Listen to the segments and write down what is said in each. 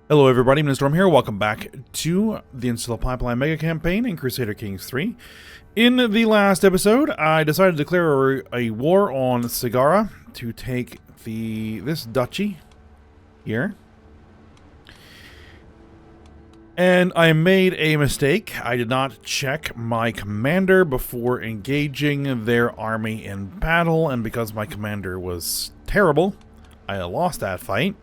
Hello everybody, Mr. Storm here. Welcome back to the Insula Pipeline Megacampaign in Crusader Kings 3. In the last episode, I decided to declare a war on Sagara to take this duchy here. And I made a mistake. I did not check my commander before engaging their army in battle, and because my commander was terrible, I lost that fight.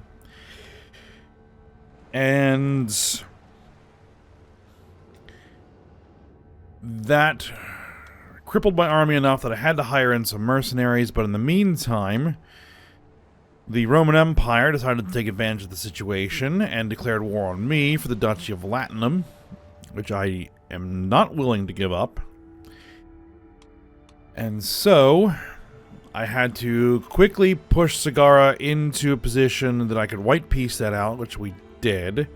And that crippled my army enough that I had to hire in some mercenaries, but in the meantime, the Roman Empire decided to take advantage of the situation and declared war on me for the Duchy of Latinum, which I am not willing to give up. And so I had to quickly push Sagara into a position that I could white piece that out, which we did,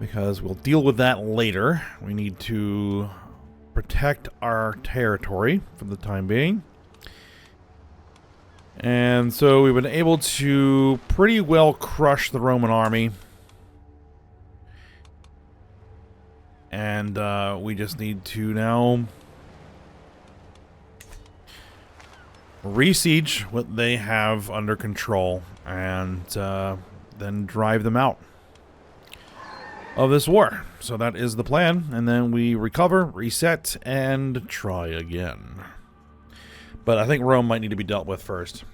because we'll deal with that later. We need to protect our territory for the time being. And so we've been able to pretty well crush the Roman army. And we just need to now re-siege what they have under control and then drive them out of this war. So that is the plan, and then we recover, reset, and try again. But I think Rome might need to be dealt with first.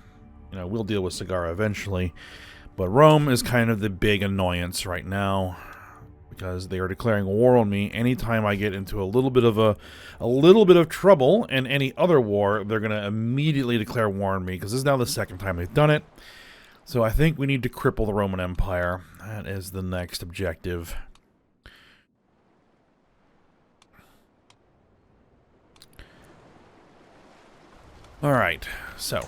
You know, we'll deal with Sagara eventually, but Rome is kind of the big annoyance right now because they are declaring war on me anytime I get into a little bit of trouble. In any other war, they're going to immediately declare war on me because this is now the second time they've done it. So I think we need to cripple the Roman Empire. That is the next objective. Alright, so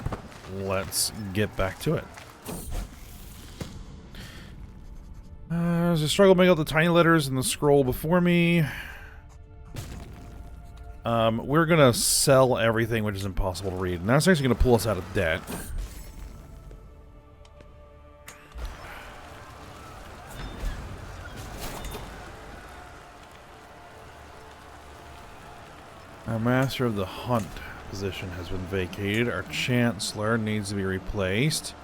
let's get back to it. There's a struggle to make out the tiny letters in the scroll before me. We're going to sell everything which is impossible to read. And that's actually going to pull us out of debt. Our Master of the Hunt position has been vacated. Our Chancellor needs to be replaced.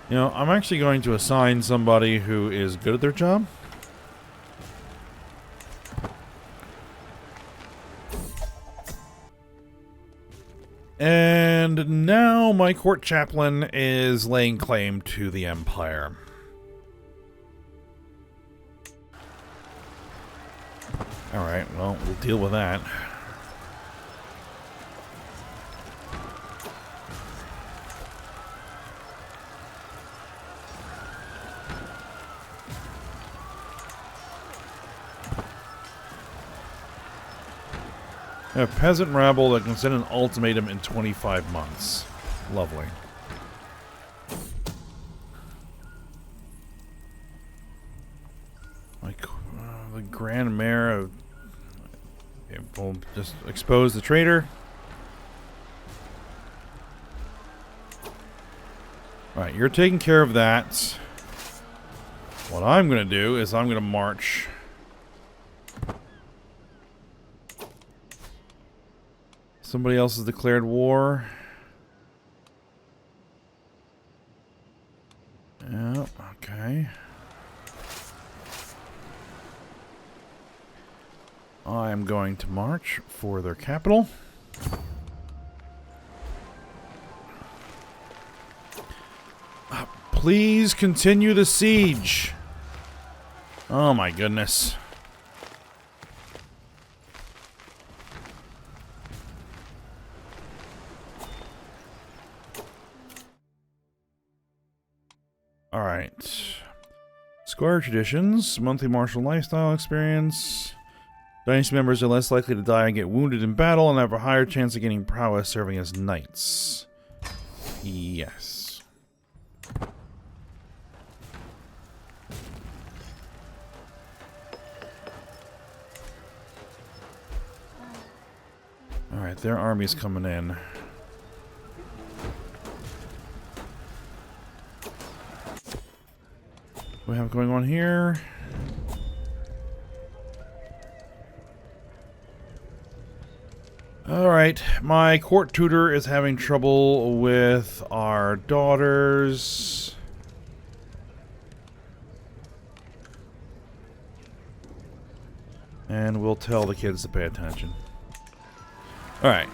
You know, I'm actually going to assign somebody who is good at their job. And now my court chaplain is laying claim to the Empire. Alright, well, we'll deal with that. A peasant rabble that can send an ultimatum in 25 months. Lovely. Like the Grand Mayor of... Okay, we'll just expose the traitor. Alright, you're taking care of that. What I'm going to do is I'm going to march... Somebody else has declared war. Yeah, okay. I am going to march for their capital. Please continue the siege. Oh my goodness. Alright. Squire traditions, monthly martial lifestyle experience. Dynasty members are less likely to die and get wounded in battle and have a higher chance of gaining prowess serving as knights. Yes. Alright, their army's coming in. What do we have going on here? Alright, my court tutor is having trouble with our daughters. And we'll tell the kids to pay attention. Alright.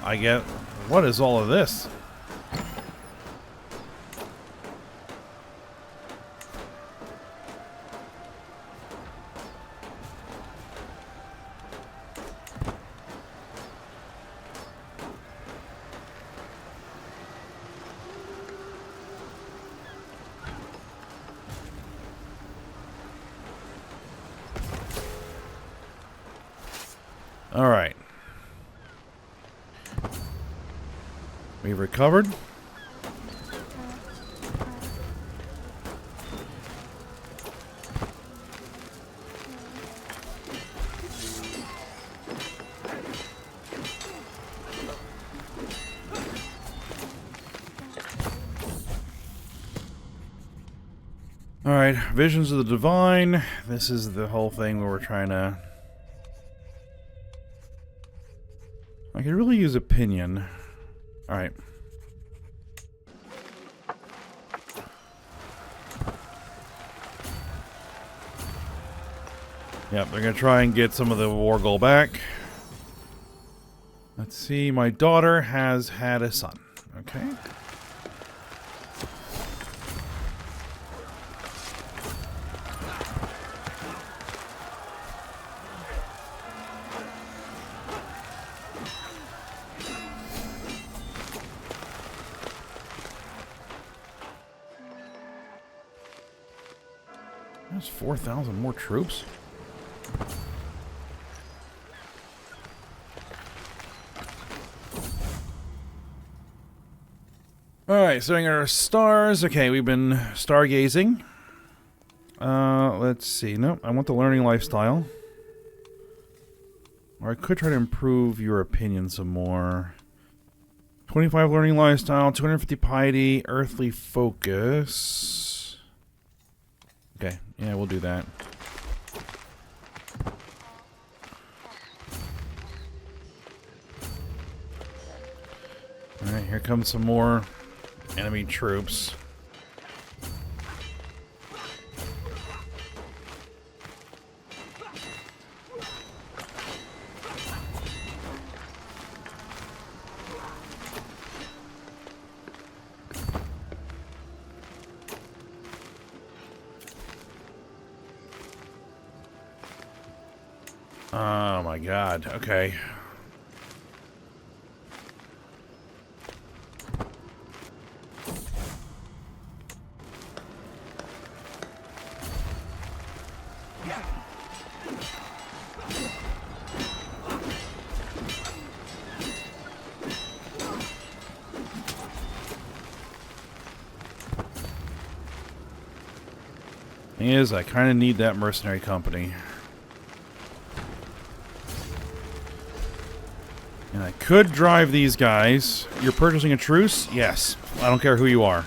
I get... What is all of this? All right. We've recovered. All right, Visions of the Divine. This is the whole thing where we're trying to... I could really use opinion. Alright. Yep, they're gonna try and get some of the war goal back. Let's see, my daughter has had a son. Okay. There's 4,000 more troops. Alright, starting our stars. Okay, we've been stargazing. Let's see. Nope, I want the learning lifestyle. Or I could try to improve your opinion some more. 25 learning lifestyle, 250 piety, earthly focus. Okay, yeah, we'll do that. Alright, here comes some more enemy troops. Oh my god, okay. Thing is, I kind of need that mercenary company. And I could drive these guys. You're purchasing a truce? Yes. I don't care who you are.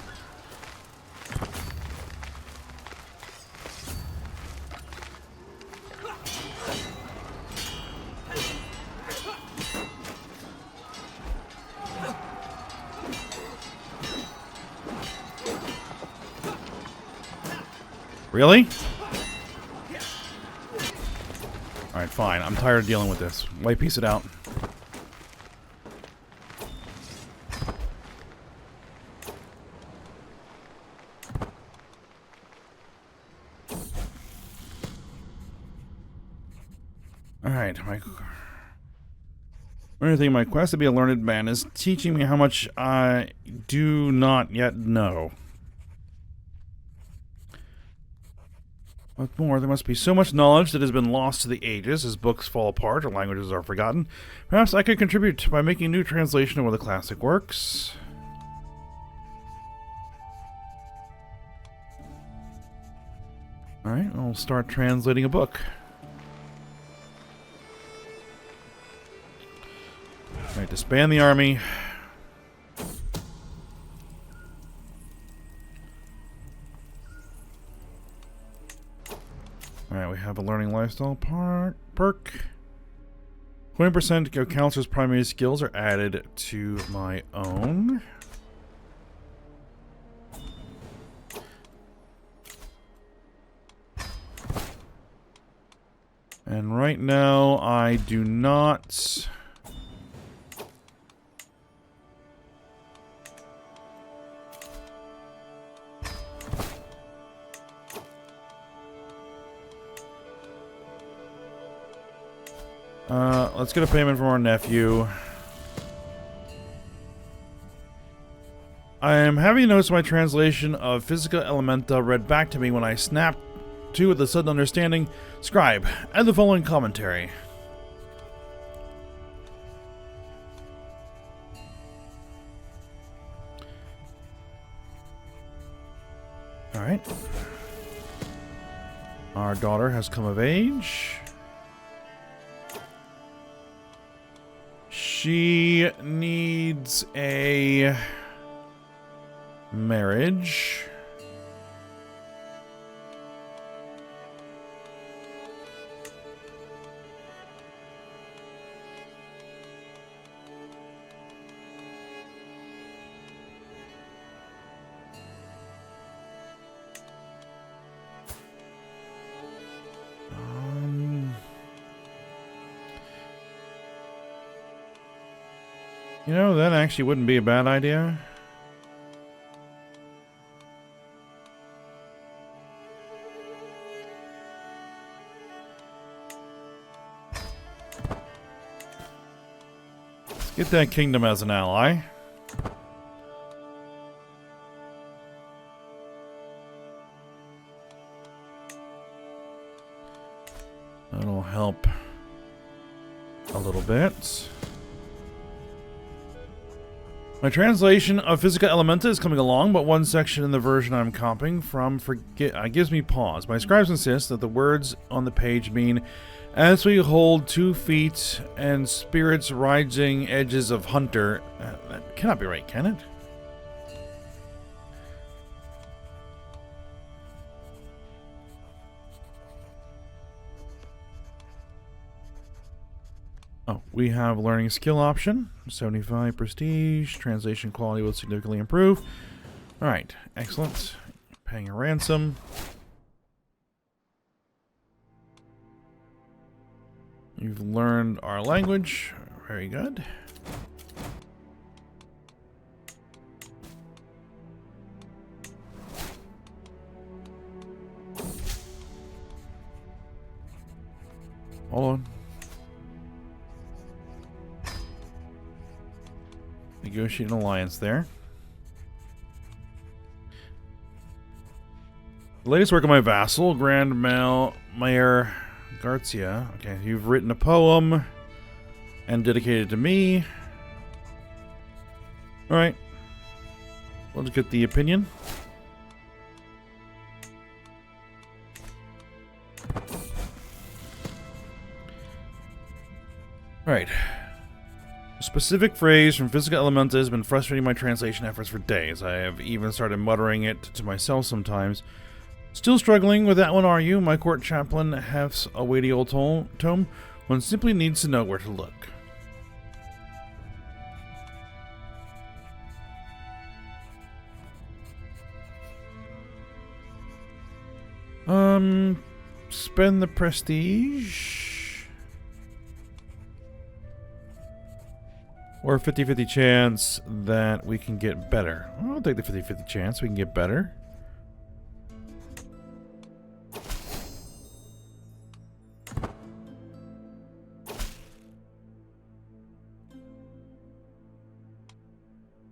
Really? Alright, fine. I'm tired of dealing with this. White piece it out. Alright, another thing, my quest to be a learned man is teaching me how much I do not yet know. What more? There must be so much knowledge that has been lost to the ages as books fall apart or languages are forgotten. Perhaps I could contribute by making a new translation of one of the classic works. Alright, I'll start translating a book. Alright, disband the army. Alright, we have a learning lifestyle perk. 20% of counselor's primary skills are added to my own. And right now, I do not... let's get a payment from our nephew. I am having noticed my translation of Physica Elementa read back to me when I snapped to with a sudden understanding. Scribe, add the following commentary. Alright. Our daughter has come of age. She needs a marriage. You know, that actually wouldn't be a bad idea. Let's get that kingdom as an ally. That'll help a little bit. My translation of Physica Elementa is coming along, but one section in the version I'm copying from gives me pause. My scribes insist that the words on the page mean, as we hold 2 feet and spirits rising edges of hunter. That cannot be right, can it? Oh, we have learning skill option, 75 prestige, translation quality will significantly improve. Alright, excellent. Paying a ransom. You've learned our language. Very good. Hold on. Negotiate an alliance there. The latest work of my vassal, Grand Mayor Garcia. Okay, you've written a poem and dedicated to me. Alright. Let's get the opinion. Alright. A specific phrase from Physica Elementa has been frustrating my translation efforts for days. I have even started muttering it to myself sometimes. Still struggling with that one, are you? My court chaplain has a weighty old tome. One simply needs to know where to look. Spend the prestige. Or 50-50 chance that we can get better. I'll take the 50-50 chance we can get better.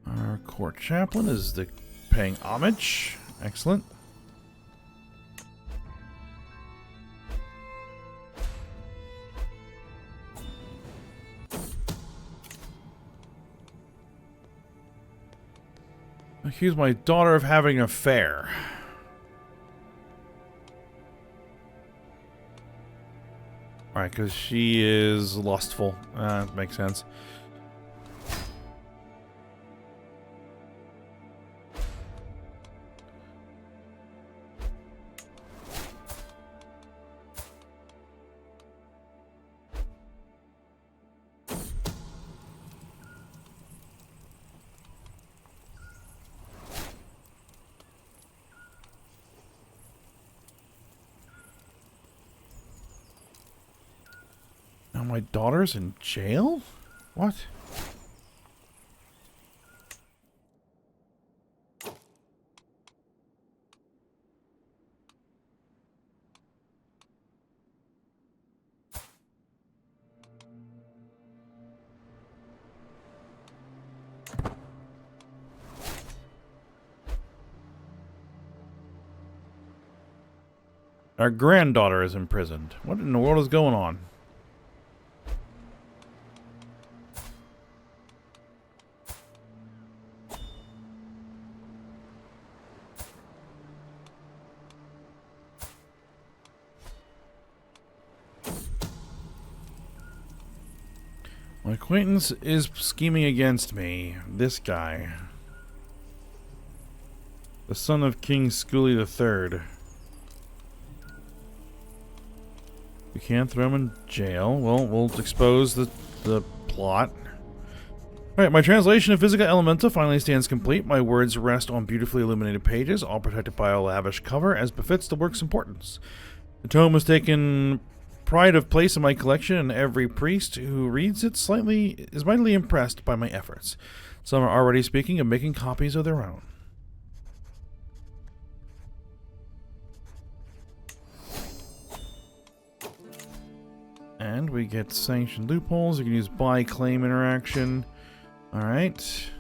Our court chaplain is paying homage. Excellent. Accuse my daughter of having an affair. Right, because she is lustful. Makes sense. Now my daughter's in jail? What? Our granddaughter is imprisoned. What in the world is going on? My acquaintance is scheming against me. This guy. The son of King Skuli III. We can't throw him in jail. Well, we'll expose the plot. Alright, my translation of Physica Elementa finally stands complete. My words rest on beautifully illuminated pages, all protected by a lavish cover, as befits the work's importance. The tome has taken pride of place in my collection, and every priest who reads it is mightily impressed by my efforts. Some are already speaking of making copies of their own. And we get sanctioned loopholes. You can use buy-claim interaction. Alright.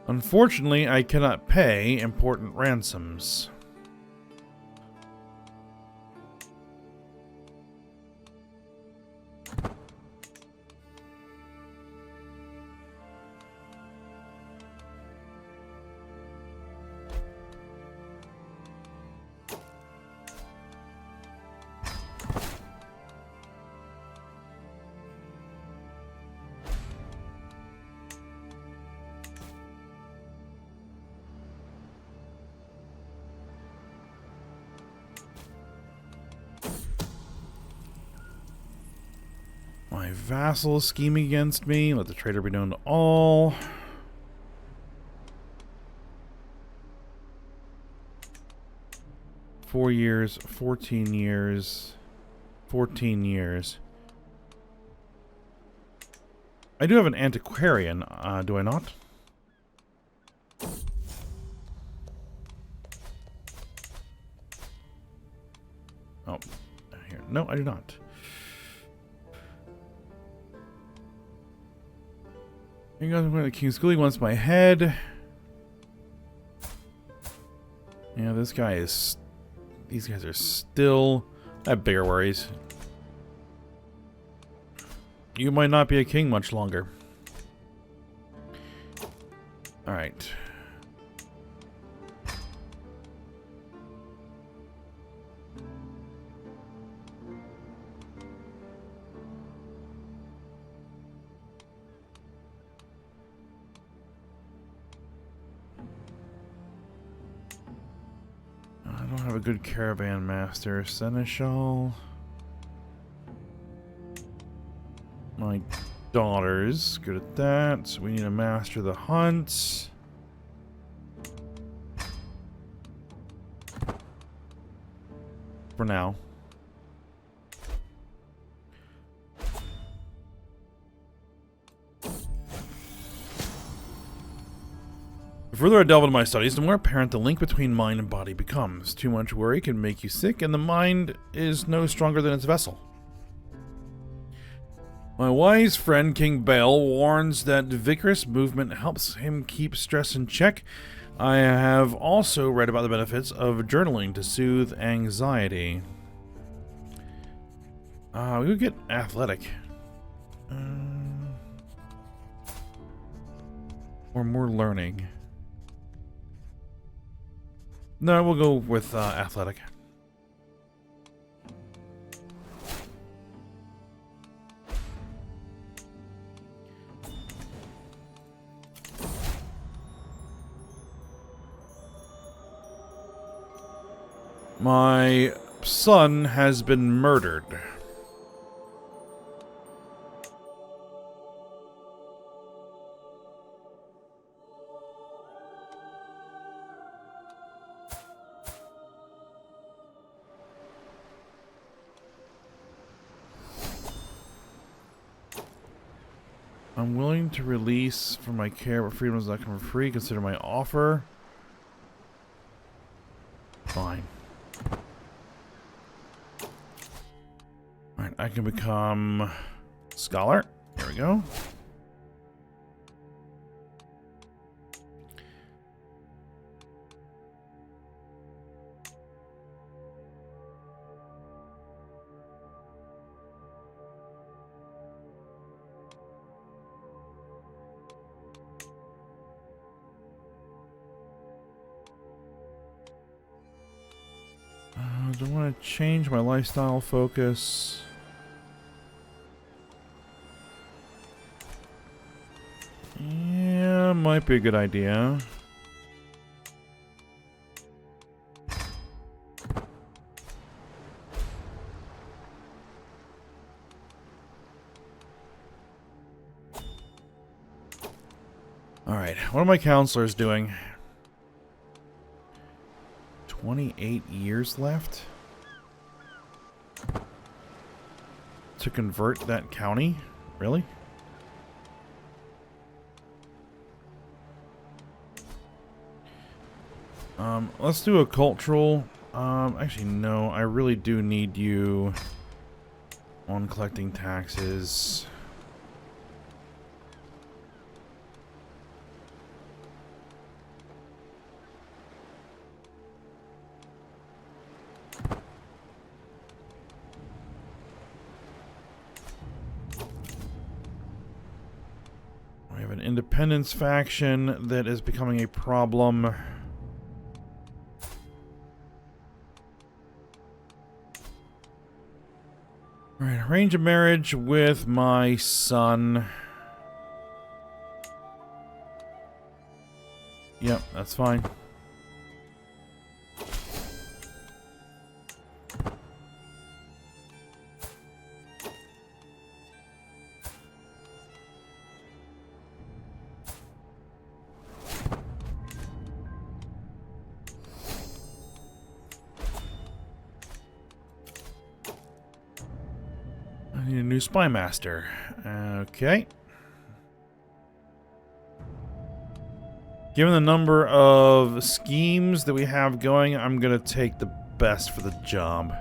Unfortunately, I cannot pay important ransoms. My vassal is scheming against me. Let the traitor be known to all. Four years, 14 years, 14 years. I do have an antiquarian, do I not? Oh, here. No, I do not. You guys, King Skuli wants my head. Yeah, this guy is. These guys are still. I have bigger worries. You might not be a king much longer. Alright. I don't have a good caravan master. Seneschal. My daughter's good at that. So we need to master the hunt. For now. The further I delve into my studies, the more apparent the link between mind and body becomes. Too much worry can make you sick, and the mind is no stronger than its vessel. My wise friend King Bale warns that vigorous movement helps him keep stress in check. I have also read about the benefits of journaling to soothe anxiety. We would get athletic. Or more learning. No, we'll go with athletic. My son has been murdered. I'm willing to release from my care, but freedom does not come for free. Consider my offer. Fine. Alright, I can become scholar. There we go. Do I want to change my lifestyle focus? Yeah, might be a good idea. Alright, what are my counselors doing? 28 years left to convert that county? Really? Let's do a cultural. Actually, no, I really do need you on collecting taxes. We have an independence faction that is becoming a problem. Alright, arrange a marriage with my son. Yep, that's fine. I need a new spy master. Okay. Given the number of schemes that we have going, I'm gonna take the best for the job.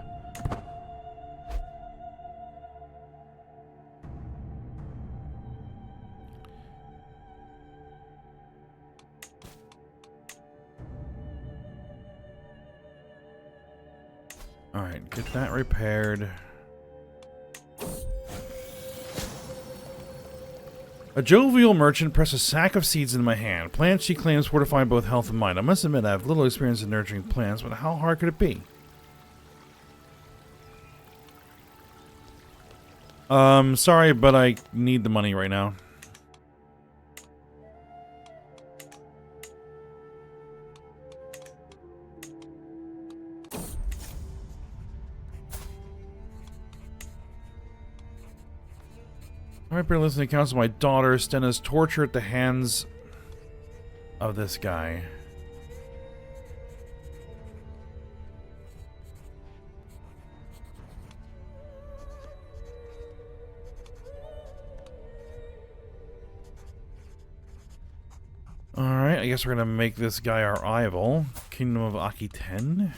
Alright, get that repaired. A jovial merchant pressed a sack of seeds into my hand. Plants, she claims, fortify both health and mind. I must admit I have little experience in nurturing plants, but how hard could it be? Sorry, but I need the money right now. Alright, better listen to accounts of my daughter, Stenna's torture at the hands of this guy. Alright, I guess we're gonna make this guy our rival. Kingdom of Akiten.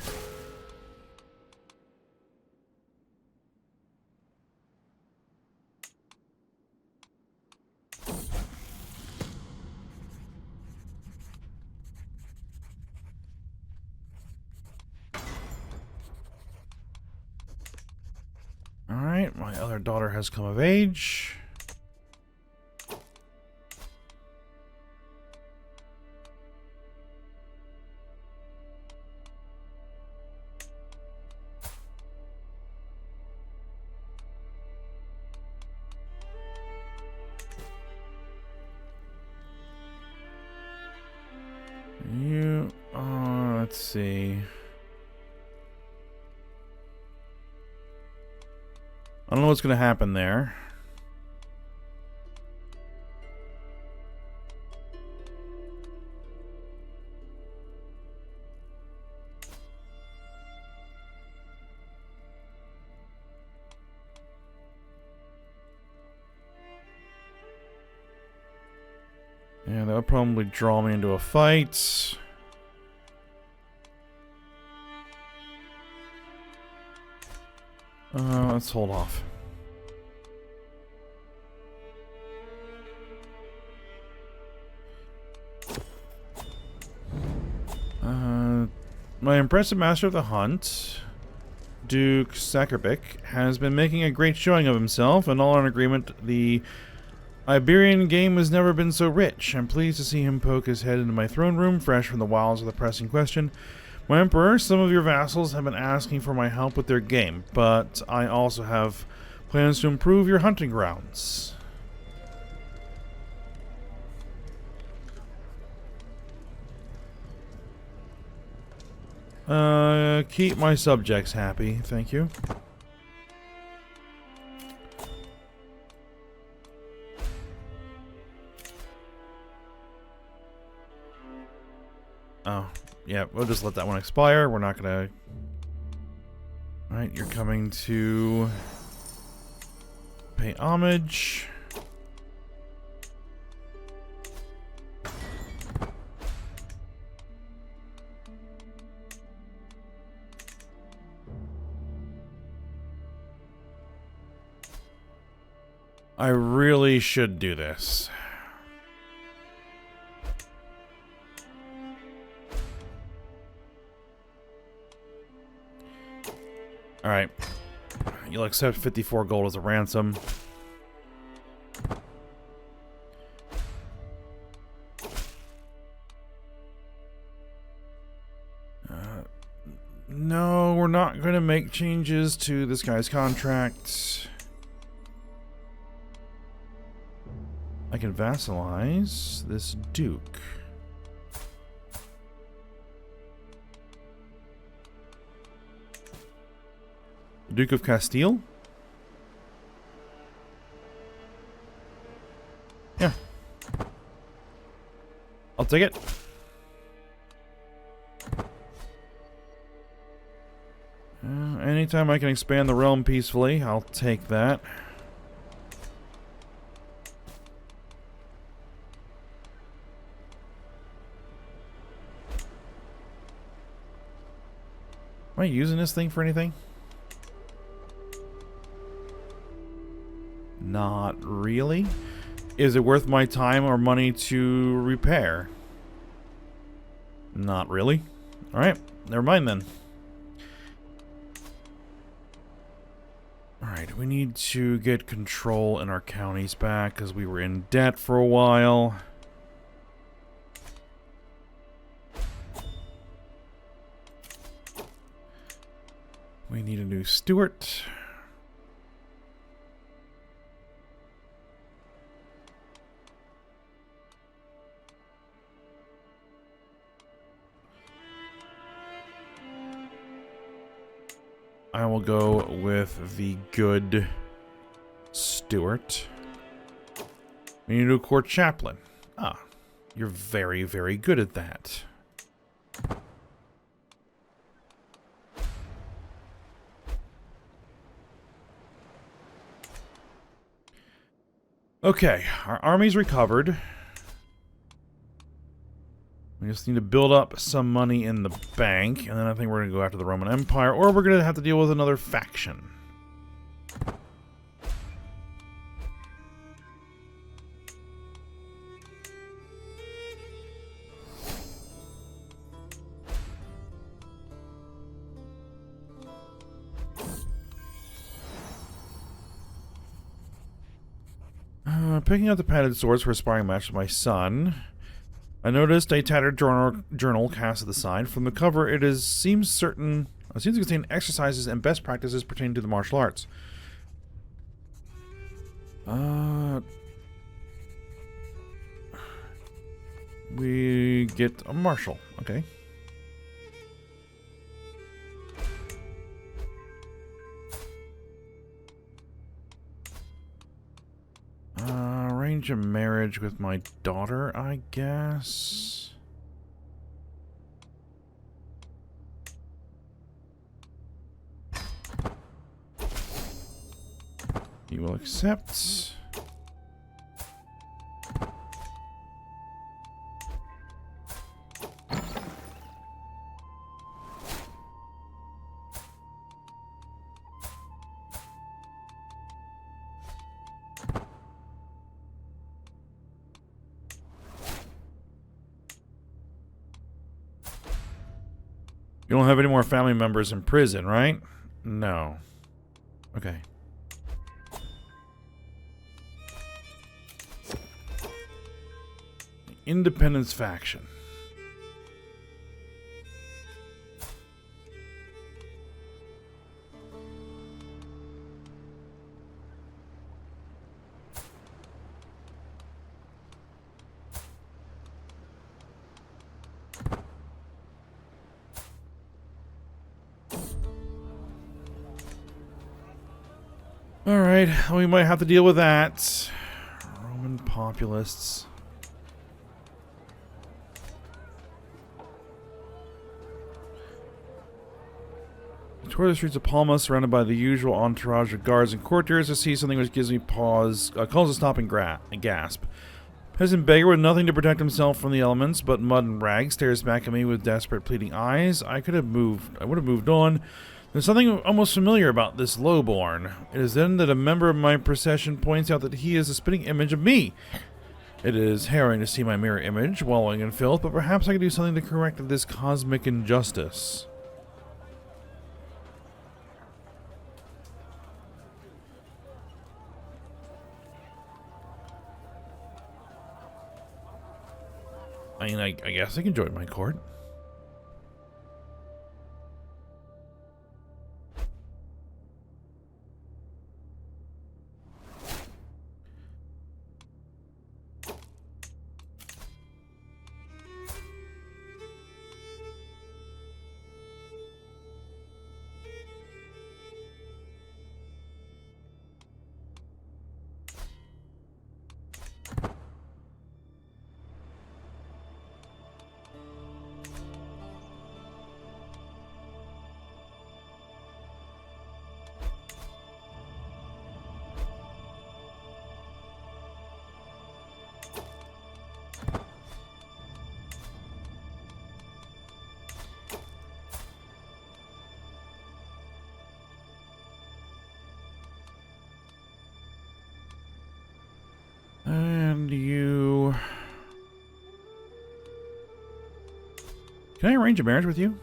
Alright, my other daughter has come of age. Let's see. I don't know what's going to happen there. Yeah, that would probably draw me into a fight. Let's hold off. My impressive master of the hunt, Duke Sakerbic, has been making a great showing of himself, and all are in agreement the Iberian game has never been so rich. I'm pleased to see him poke his head into my throne room, fresh from the wilds of the pressing question. My Emperor, some of your vassals have been asking for my help with their game, but I also have plans to improve your hunting grounds. Keep my subjects happy, thank you. Oh, yeah, we'll just let that one expire. We're not gonna... Alright, you're coming to pay homage. I really should do this. Alright. You'll accept 54 gold as a ransom. No, we're not going to make changes to this guy's contract. I can vassalize this duke. Duke of Castile? Yeah. I'll take it. Anytime I can expand the realm peacefully, I'll take that. Am I using this thing for anything? Not really. Is it worth my time or money to repair? Not really. Alright, never mind then. Alright, we need to get control in our counties back because we were in debt for a while. We need a new steward. I will go with the good Stuart. We need a court chaplain. Ah, you're very, very good at that. Okay, our army's recovered. We just need to build up some money in the bank, and then I think we're going to go after the Roman Empire, or we're going to have to deal with another faction. Picking up the padded swords for a sparring match with my son. I noticed a tattered journal cast to the side. From the cover, it seems to contain exercises and best practices pertaining to the martial arts. We get a marshal. Okay. Arrange a marriage with my daughter, I guess. You will accept. You don't have any more family members in prison, right? No. Okay. Independence faction. Alright, we might have to deal with that. Roman populists. I tour the streets of Palma, surrounded by the usual entourage of guards and courtiers. I see something which gives me pause, calls a stop and gasp. Peasant beggar with nothing to protect himself from the elements but mud and rags stares back at me with desperate, pleading eyes. I would have moved on. There's something almost familiar about this lowborn. It is then that a member of my procession points out that he is a spitting image of me. It is harrowing to see my mirror image wallowing in filth, but perhaps I can do something to correct this cosmic injustice. I mean, I guess I can join my court. And you... Can I arrange a marriage with you?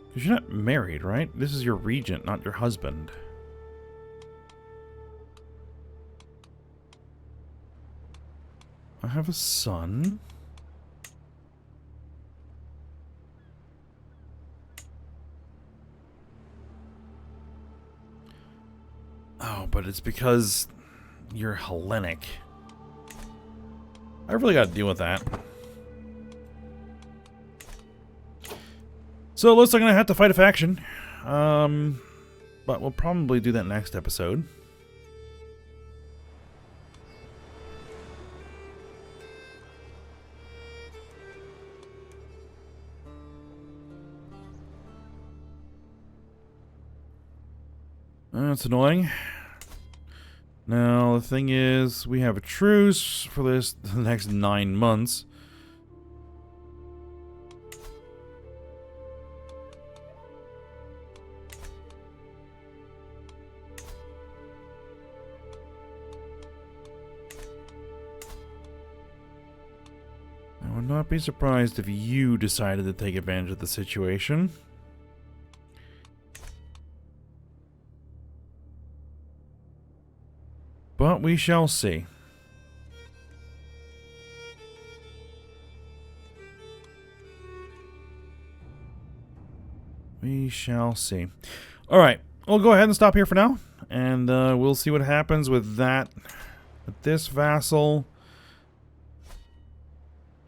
Because you're not married, right? This is your regent, not your husband. I have a son. Oh, but it's because you're Hellenic. I really got to deal with that. So it looks like I'm going to have to fight a faction. But we'll probably do that next episode. That's annoying. Now, the thing is, we have a truce for the next 9 months. I would not be surprised if you decided to take advantage of the situation. But we shall see. We shall see. Alright, we'll go ahead and stop here for now. And we'll see what happens with that. With this vassal.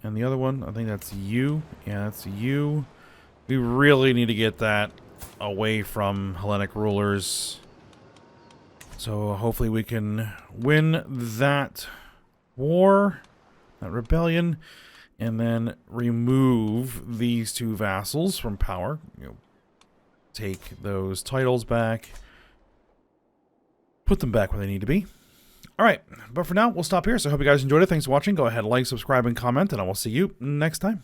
And the other one, I think that's you. Yeah, that's you. We really need to get that away from Hellenic rulers. So hopefully we can win that war, that rebellion, and then remove these two vassals from power. You know, take those titles back, put them back where they need to be. All right, but for now, we'll stop here. So I hope you guys enjoyed it. Thanks for watching. Go ahead, like, subscribe, and comment, and I will see you next time.